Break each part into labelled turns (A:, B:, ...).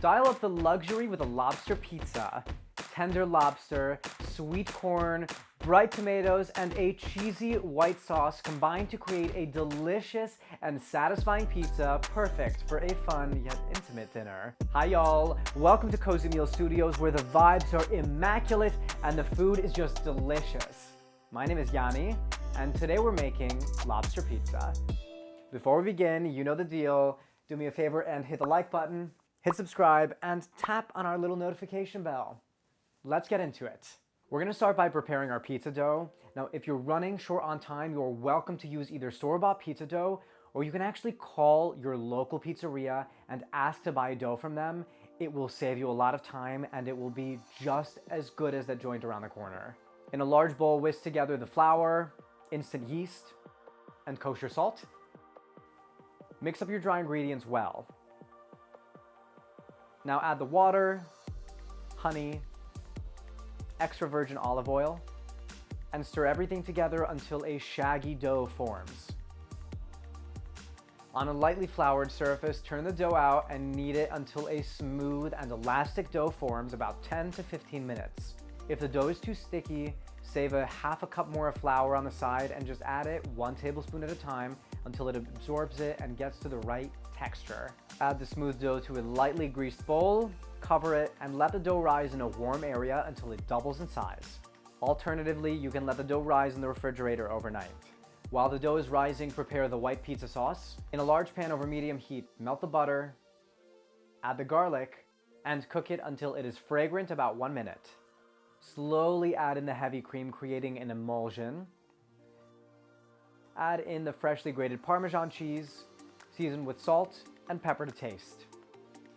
A: Dial up the luxury with a lobster pizza. Tender lobster, sweet corn, bright tomatoes, and a cheesy white sauce combine to create a delicious and satisfying pizza perfect for a fun yet intimate dinner. Hi y'all, welcome to Cozymeal Studios where the vibes are immaculate and the food is just delicious. My name is Yanni, and today we're making lobster pizza. Before we begin, you know the deal. Do me a favor and hit the like button, hit subscribe, and tap on our little notification bell. Let's get into it. We're gonna start by preparing our pizza dough. Now, if you're running short on time, you're welcome to use either store-bought pizza dough, or you can actually call your local pizzeria and ask to buy dough from them. It will save you a lot of time and it will be just as good as that joint around the corner. In a large bowl, whisk together the flour, instant yeast, and kosher salt. Mix up your dry ingredients well. Now add the water, honey, extra virgin olive oil, and stir everything together until a shaggy dough forms. On a lightly floured surface, turn the dough out and knead it until a smooth and elastic dough forms, about 10 to 15 minutes. If the dough is too sticky, save a half a cup more of flour on the side and just add it 1 tablespoon at a time until it absorbs it and gets to the right texture. Add the smooth dough to a lightly greased bowl, cover it, and let the dough rise in a warm area until it doubles in size. Alternatively, you can let the dough rise in the refrigerator overnight. While the dough is rising, prepare the white pizza sauce. In a large pan over medium heat, melt the butter, add the garlic, and cook it until it is fragrant about 1 minute. Slowly add in the heavy cream, creating an emulsion. Add in the freshly grated Parmesan cheese, season with salt and pepper to taste.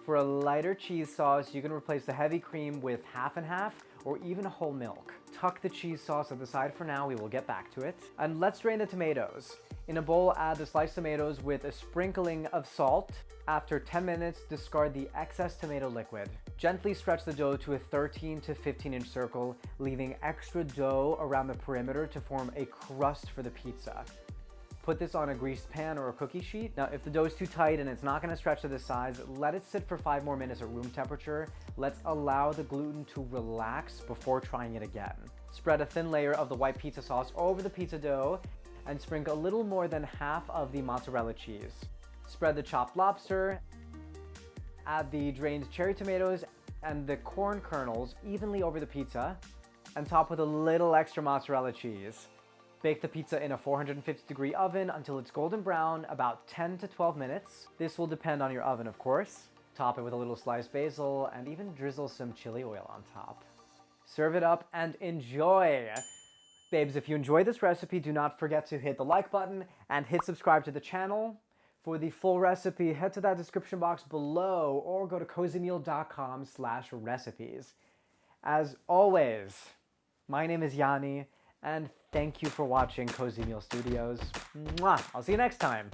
A: For a lighter cheese sauce, you can replace the heavy cream with half and half or even whole milk. Tuck the cheese sauce at the side for now, we will get back to it. And let's drain the tomatoes. In a bowl, add the sliced tomatoes with a sprinkling of salt. After 10 minutes, discard the excess tomato liquid. Gently stretch the dough to a 13 to 15 inch circle, leaving extra dough around the perimeter to form a crust for the pizza. Put this on a greased pan or a cookie sheet. Now, if the dough is too tight and it's not gonna stretch to this size, let it sit for 5 more minutes at room temperature. Let's allow the gluten to relax before trying it again. Spread a thin layer of the white pizza sauce over the pizza dough and sprinkle a little more than half of the mozzarella cheese. Spread the chopped lobster, add the drained cherry tomatoes and the corn kernels evenly over the pizza, and top with a little extra mozzarella cheese. Bake the pizza in a 450-degree oven until it's golden brown, about 10 to 12 minutes. This will depend on your oven, of course. Top it with a little sliced basil and even drizzle some chili oil on top. Serve it up and enjoy! Babes, if you enjoyed this recipe, do not forget to hit the like button and hit subscribe to the channel. For the full recipe, head to that description box below or go to cozymeal.com/recipes. As always, my name is Yanni, and thank you for watching Cozymeal Studios. Mwah! I'll see you next time.